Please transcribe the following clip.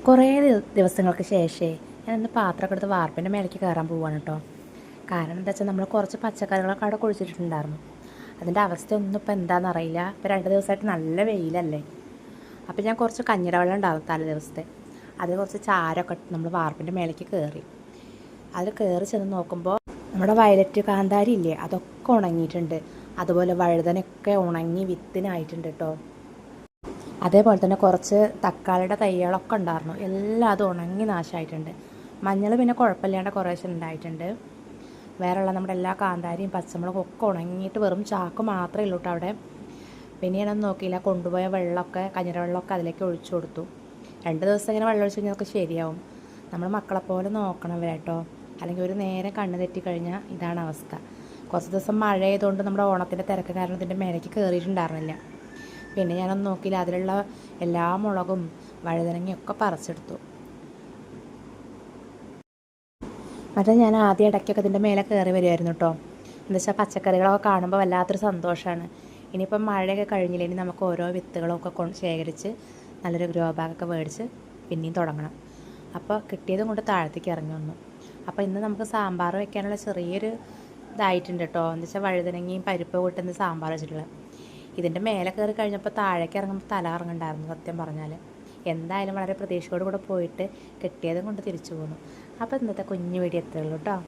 കുറേ ദിവസങ്ങൾക്ക് ശേഷമേ ഞാനിന്ന് പാത്രമൊക്കെ എടുത്ത് വാർപ്പിൻ്റെ മേലേക്ക് കയറാൻ പോവുകയാണ് കേട്ടോ. കാരണം എന്താ വെച്ചാൽ നമ്മൾ കുറച്ച് പച്ചക്കറികളൊക്കെ അവിടെ കുഴിച്ചിട്ടുണ്ടായിരുന്നു. അതിൻ്റെ അവസ്ഥ ഒന്നും ഇപ്പോൾ എന്താണെന്നറിയില്ല. ഇപ്പോൾ 2 ദിവസമായിട്ട് നല്ല വെയിലല്ലേ. അപ്പോൾ ഞാൻ കുറച്ച് കഞ്ഞിയുടെ വെള്ളം ഉണ്ടാകും തലേ ദിവസത്തെ, അത് കുറച്ച് ചാരമൊക്കെ നമ്മൾ വാർപ്പിൻ്റെ മേലേക്ക് കയറി. അതിൽ കയറി ചെന്ന് നോക്കുമ്പോൾ നമ്മുടെ വയലറ്റ് കാന്താരി ഇല്ലേ, അതൊക്കെ ഉണങ്ങിയിട്ടുണ്ട്. അതുപോലെ വഴുതനയൊക്കെ ഉണങ്ങി വിത്തിനായിട്ടുണ്ട് കേട്ടോ. അതേപോലെ തന്നെ കുറച്ച് തക്കാളിയുടെ തൈകളൊക്കെ ഉണ്ടായിരുന്നു, എല്ലാം അത് ഉണങ്ങി നാശമായിട്ടുണ്ട്. മഞ്ഞൾ പിന്നെ കുഴപ്പമില്ലാണ്ട് കുറേശ്ശെ ഉണ്ടായിട്ടുണ്ട്. വേറെയുള്ള നമ്മുടെ എല്ലാ കാന്താരിയും പച്ചമുളകും ഒക്കെ ഉണങ്ങിയിട്ട് വെറും ചാക്ക് മാത്രമേ ഉള്ളൂ കേട്ടോ അവിടെ. പിന്നെ ഞാനൊന്നും നോക്കിയില്ല, കൊണ്ടുപോയ വെള്ളമൊക്കെ കഞ്ഞിര വെള്ളമൊക്കെ അതിലേക്ക് ഒഴിച്ചു കൊടുത്തു. 2 ദിവസം ഇങ്ങനെ വെള്ളം ഒഴിച്ച് കഴിഞ്ഞാൽ ശരിയാവും. നമ്മൾ മക്കളെപ്പോലെ നോക്കണം കേട്ടോ, അല്ലെങ്കിൽ ഒരു നേരം കണ്ണ് തെറ്റിക്കഴിഞ്ഞാൽ ഇതാണ് അവസ്ഥ. കുറച്ച് ദിവസം മഴ ആയതുകൊണ്ട് നമ്മുടെ ഓണത്തിൻ്റെ തിരക്ക് കാരണം ഇതിൻ്റെ മേലേക്ക് കയറിയിട്ടുണ്ടായിരുന്നില്ല. പിന്നെ ഞാനൊന്നും നോക്കിയില്ല, അതിലുള്ള എല്ലാ മുളകും വഴുതനങ്ങയൊക്കെ പറിച്ചെടുത്തു. മറ്റേ ഞാൻ ആദ്യം ഇടയ്ക്കൊക്കെ ഇതിൻ്റെ മേലെ കയറി വരുമായിരുന്നു കേട്ടോ. എന്താ വെച്ചാൽ പച്ചക്കറികളൊക്കെ കാണുമ്പോൾ വല്ലാത്തൊരു സന്തോഷമാണ്. ഇനിയിപ്പം മഴയൊക്കെ കഴിഞ്ഞില്ല, ഇനി നമുക്ക് ഓരോ വിത്തുകളൊക്കെ ശേഖരിച്ച് നല്ലൊരു ഗ്രോ ബാഗൊക്കെ മേടിച്ച് പിന്നെയും തുടങ്ങണം. അപ്പോൾ കിട്ടിയതും കൊണ്ട് താഴത്തേക്ക് ഇറങ്ങി വന്നു. അപ്പോൾ ഇന്ന് നമുക്ക് സാമ്പാർ വെക്കാനുള്ള ചെറിയൊരു ഇതായിട്ടുണ്ട് കേട്ടോ. എന്താ വെച്ചാൽ വഴുതനങ്ങയും പരിപ്പ് കൂട്ടുന്ന സാമ്പാർ വെച്ചിട്ടുള്ളത്. ഇതിൻ്റെ മേലെ കയറി കഴിഞ്ഞപ്പോൾ താഴേക്ക് ഇറങ്ങുമ്പോൾ തല ഇറങ്ങുന്നുണ്ടായിരുന്നു സത്യം പറഞ്ഞാൽ. എന്തായാലും വളരെ പ്രതീക്ഷയോട് കൂടെ പോയിട്ട് കിട്ടിയതും കൊണ്ട് തിരിച്ചു പോന്നു. അപ്പോൾ ഇന്നത്തെ കുഞ്ഞു വീഡിയോ എത്തുള്ളൂ കേട്ടോ.